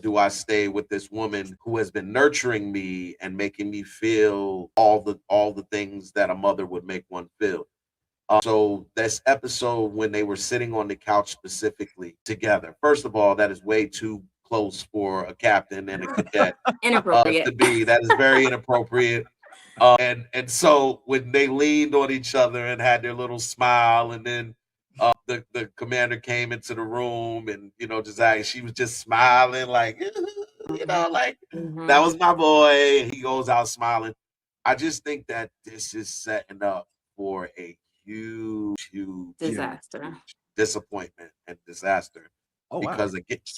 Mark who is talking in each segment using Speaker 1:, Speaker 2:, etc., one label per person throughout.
Speaker 1: do I stay with this woman who has been nurturing me and making me feel all the things that a mother would make one feel? So this episode when they were sitting on the couch specifically together. First of all, that is way too close for a captain and a cadet
Speaker 2: Inappropriate.
Speaker 1: to be. That is very inappropriate. And so when they leaned on each other and had their little smile, and then the commander came into the room, and just like she was just smiling, like like that was my boy. And he goes out smiling. I just think that this is setting up for a huge
Speaker 2: disaster,
Speaker 1: disappointment and disaster.
Speaker 3: Oh,
Speaker 1: because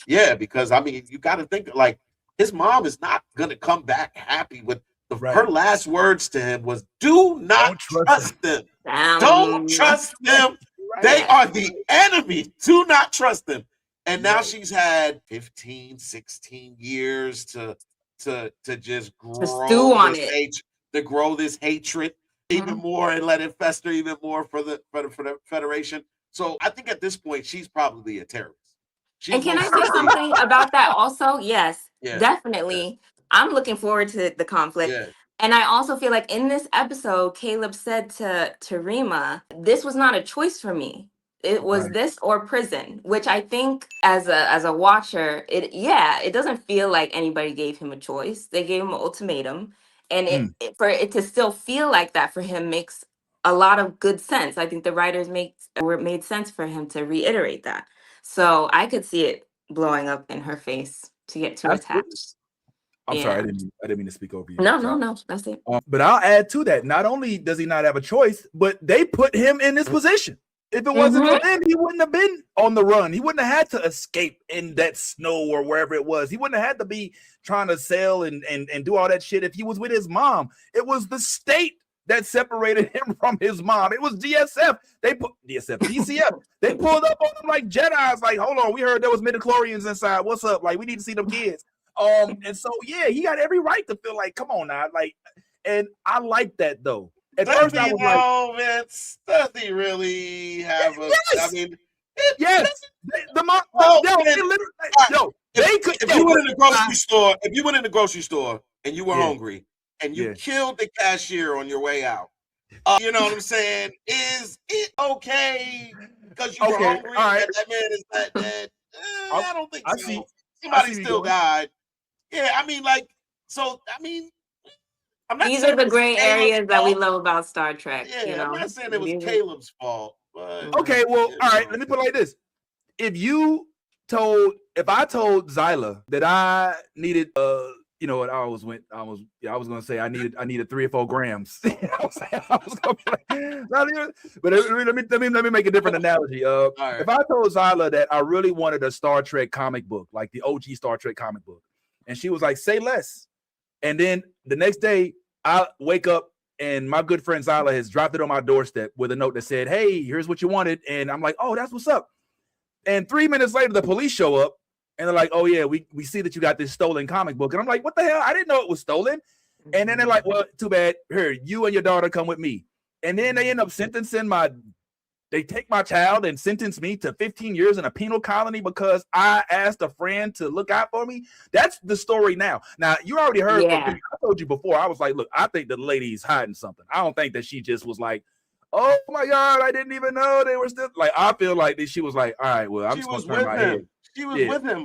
Speaker 3: wow.
Speaker 1: because I mean, you got to think like his mom is not going to come back happy with her last words to him was, "Do not trust them. Don't trust them. They are the enemy. Do not trust them." And now she's had 15, 16 years to just grow this hatred even more and let it fester even more for the Federation. So I think at this point she's probably a terrorist.
Speaker 2: And can I say something about that also? Yes, definitely. I'm looking forward to the conflict.
Speaker 1: Yeah.
Speaker 2: And I also feel like in this episode, Caleb said to Rima, this was not a choice for me. It was this or prison, which I think as a watcher, it doesn't feel like anybody gave him a choice. They gave him an ultimatum. And for it to still feel like that for him makes a lot of good sense. I think the writers made sense for him to reiterate that. So I could see it blowing up in her face to get too attached.
Speaker 3: I'm sorry, I didn't mean to speak over you.
Speaker 2: No, that's it.
Speaker 3: But I'll add to that. Not only does he not have a choice, but they put him in this position. If it wasn't for them, he wouldn't have been on the run. He wouldn't have had to escape in that snow or wherever it was. He wouldn't have had to be trying to sail and do all that shit if he was with his mom. It was the state that separated him from his mom. It was DCF. They pulled up on him like Jedis. Like, hold on, we heard there was midichlorians inside. What's up? Like, we need to see them kids. And so he got every right to feel like, come on now, like, and I like that though. At first, I was
Speaker 1: Vince, does he really have a?
Speaker 3: Yes!
Speaker 1: I mean,
Speaker 3: yes.
Speaker 1: If you went in the grocery store, and you were hungry, and you killed the cashier on your way out, you know what I'm saying? Is it okay because you were hungry?
Speaker 3: All right.
Speaker 1: That man is not dead. I don't think so. Somebody still died. Yeah, I mean, like, so I mean.
Speaker 2: These are the gray areas that we love about Star Trek.
Speaker 1: Yeah, I'm not saying it was Caleb's fault. But,
Speaker 3: okay, well, all right. Let me put it like this: if I told Zyla that I needed, you know what? I was gonna say I needed 3 or 4 grams. I was gonna be like, but let me make a different analogy. If I told Zyla that I really wanted a Star Trek comic book, like the OG Star Trek comic book, and she was like, "Say less." And then the next day, I wake up and my good friend Zyla has dropped it on my doorstep with a note that said, "Hey, here's what you wanted." And I'm like, "Oh, that's what's up." And 3 minutes later, the police show up and they're like, "Oh yeah, we see that you got this stolen comic book." And I'm like, "What the hell? I didn't know it was stolen." And then they're like, "Well, too bad. Here, you and your daughter come with me." And then they end up they take my child and sentence me to 15 years in a penal colony because I asked a friend to look out for me. That's the story now. Now, you already heard from me. I told you before, I was like, look, I think the lady's hiding something. I don't think that she just was like, "Oh my God, I didn't even know they were still," like, I feel like that she was like, "All right, well, I'm just going to turn my head."
Speaker 1: She was with him